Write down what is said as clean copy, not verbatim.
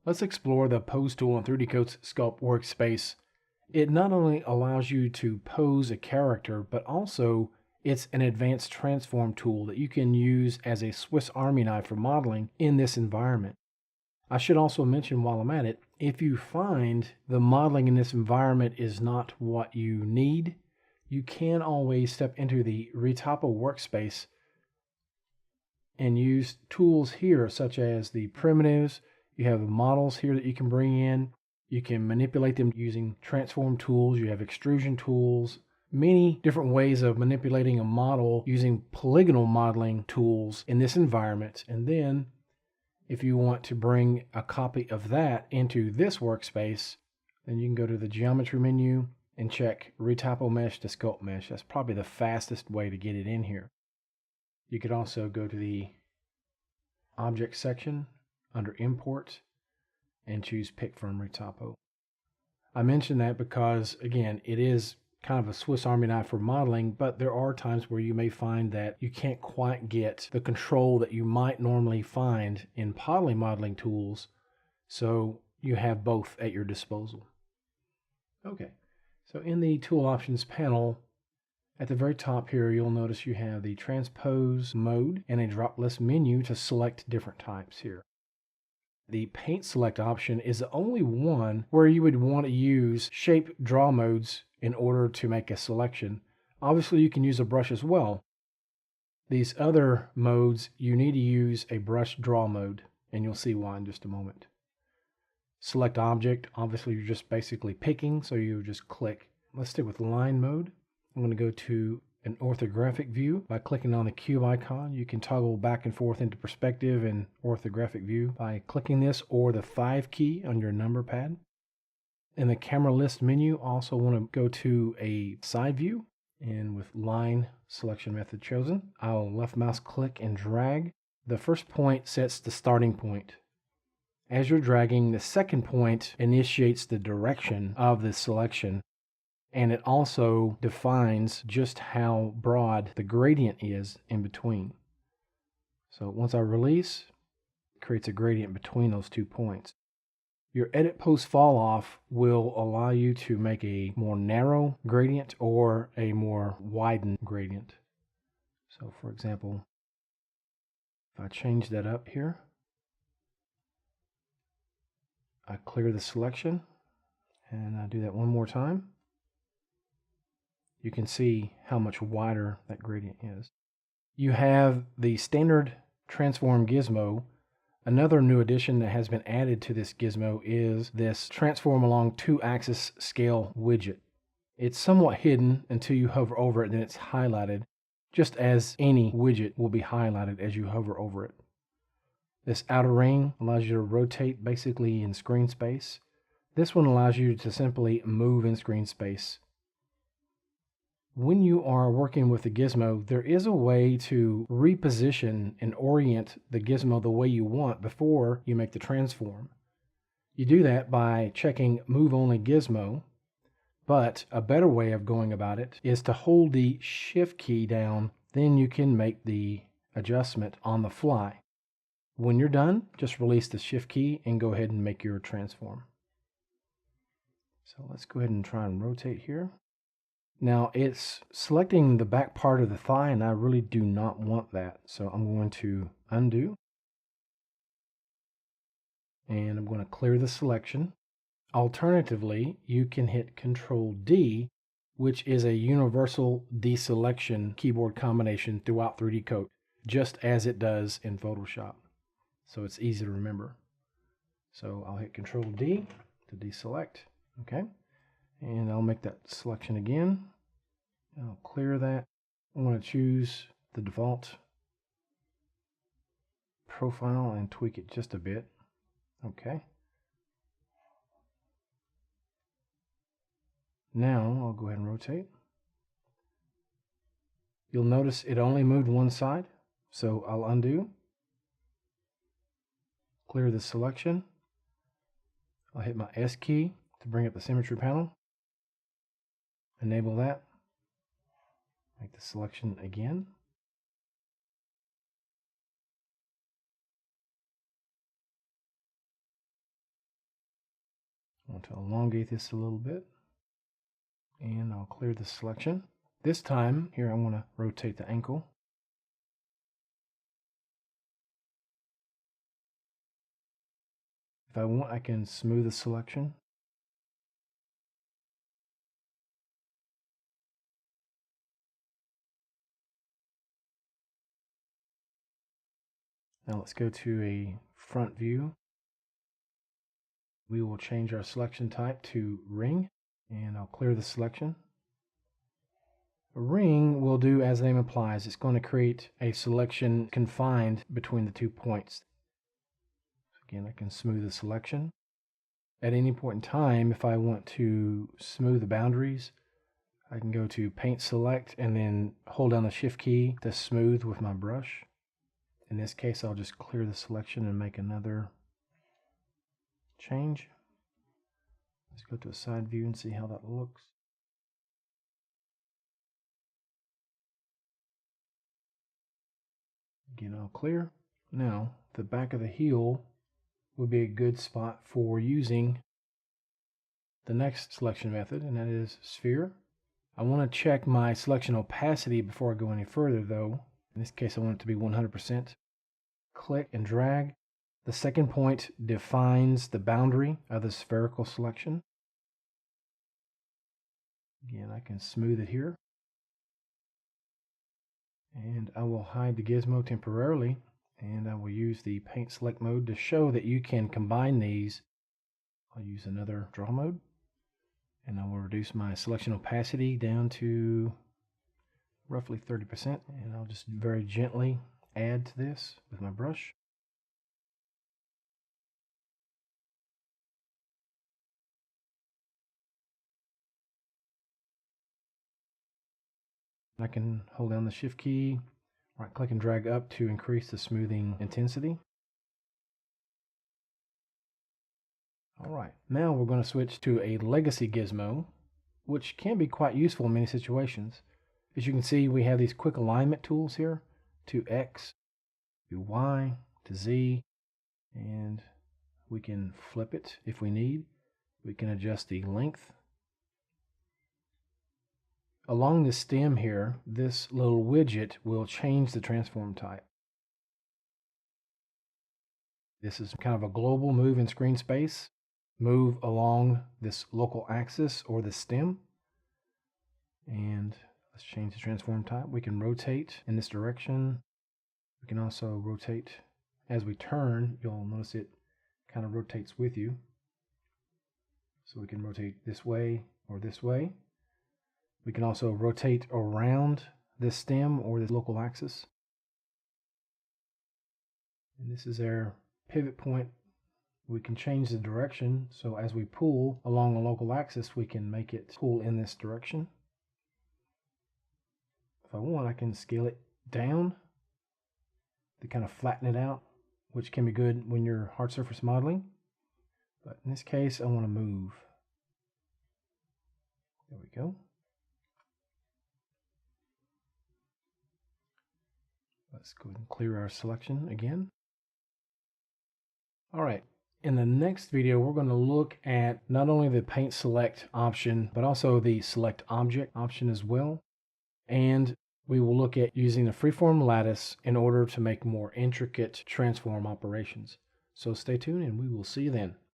Let's explore the Pose tool in 3D Coat's Sculpt workspace. It not only allows you to pose a character, but also it's an advanced transform tool that you can use as a Swiss Army knife for modeling in this environment. I should also mention while I'm at it, if you find the modeling in this environment is not what you need, you can always step into the Retopo workspace and use tools here such as the primitives. You have the models here that you can bring in. You can manipulate them using transform tools. You have extrusion tools, many different ways of manipulating a model using polygonal modeling tools in this environment. And then if you want to bring a copy of that into this workspace, then you can go to the geometry menu and check Retopo Mesh to Sculpt Mesh. That's probably the fastest way to get it in here. You could also go to the Object section under Import and choose Pick from Retopo. I mention that because, again, it is kind of a Swiss Army knife for modeling, but there are times where you may find that you can't quite get the control that you might normally find in poly modeling tools, so you have both at your disposal. Okay, so in the Tool Options panel, at the very top here, you'll notice you have the transpose mode and a drop list menu to select different types here. The paint select option is the only one where you would want to use shape draw modes in order to make a selection. Obviously, you can use a brush as well. These other modes, you need to use a brush draw mode, and you'll see why in just a moment. Select object, obviously you're just basically picking, so you just click. Let's stick with line mode. I'm going to go to an orthographic view by clicking on the cube icon. You can toggle back and forth into perspective and orthographic view by clicking this or the 5 key on your number pad. In the camera list menu, also want to go to a side view, and with line selection method chosen, I'll left mouse click and drag. The first point sets the starting point. As you're dragging, the second point initiates the direction of the selection, and it also defines just how broad the gradient is in between. So once I release, it creates a gradient between those 2 points. Your edit post fall off will allow you to make a more narrow gradient or a more widened gradient. So for example, if I change that up here, I clear the selection and I do that one more time. You can see how much wider that gradient is. You have the standard transform gizmo. Another new addition that has been added to this gizmo is this transform along 2-axis scale widget. It's somewhat hidden until you hover over it, and then it's highlighted, just as any widget will be highlighted as you hover over it. This outer ring allows you to rotate basically in screen space. This one allows you to simply move in screen space. When you are working with the gizmo, there is a way to reposition and orient the gizmo the way you want before you make the transform. You do that by checking Move Only Gizmo, but a better way of going about it is to hold the Shift key down, then you can make the adjustment on the fly. When you're done, just release the Shift key and go ahead and make your transform. So let's go ahead and try and rotate here. Now it's selecting the back part of the thigh, and I really do not want that. So I'm going to undo. And I'm going to clear the selection. Alternatively, you can hit Control D, which is a universal deselection keyboard combination throughout 3D Coat, just as it does in Photoshop. So it's easy to remember. So I'll hit Control D to deselect. Okay. And I'll make that selection again. I'll clear that. I want to choose the default profile and tweak it just a bit. Okay. Now I'll go ahead and rotate. You'll notice it only moved one side, so I'll undo. Clear the selection. I'll hit my S key to bring up the symmetry panel. Enable that. Make the selection again. I want to elongate this a little bit, and I'll clear the selection. This time, here I want to rotate the ankle. If I want, I can smooth the selection. Now let's go to a front view. We will change our selection type to ring, and I'll clear the selection. A ring will do as the name implies. It's going to create a selection confined between the 2 points. Again, I can smooth the selection. At any point in time, if I want to smooth the boundaries, I can go to Paint Select and then hold down the Shift key to smooth with my brush. In this case, I'll just clear the selection and make another change. Let's go to a side view and see how that looks. Again, I'll clear. Now, the back of the heel would be a good spot for using the next selection method, and that is sphere. I want to check my selection opacity before I go any further, though. In this case, I want it to be 100%. Click and drag. The second point defines the boundary of the spherical selection. Again, I can smooth it here. And I will hide the gizmo temporarily, and I will use the paint select mode to show that you can combine these. I'll use another draw mode, and I will reduce my selection opacity down to roughly 30%, and I'll just very gently add to this with my brush. I can hold down the Shift key, right click and drag up to increase the smoothing intensity. Alright, now we're going to switch to a legacy gizmo, which can be quite useful in many situations. As you can see, we have these quick alignment tools here, to X, to Y, to Z, and we can flip it if we need. We can adjust the length. Along the stem here, this little widget will change the transform type. This is kind of a global move in screen space. Move along this local axis or the stem. And let's change the transform type. We can rotate in this direction. We can also rotate as we turn. You'll notice it kind of rotates with you. So we can rotate this way or this way. We can also rotate around this stem or this local axis. And this is our pivot point. We can change the direction, so as we pull along a local axis, we can make it pull in this direction. If I want, I can scale it down to kind of flatten it out, which can be good when you're hard surface modeling. But in this case, I want to move. There we go. Let's go ahead and clear our selection again. All right, in the next video, we're going to look at not only the paint select option, but also the select object option as well. And we will look at using the freeform lattice in order to make more intricate transform operations. So stay tuned and we will see you then.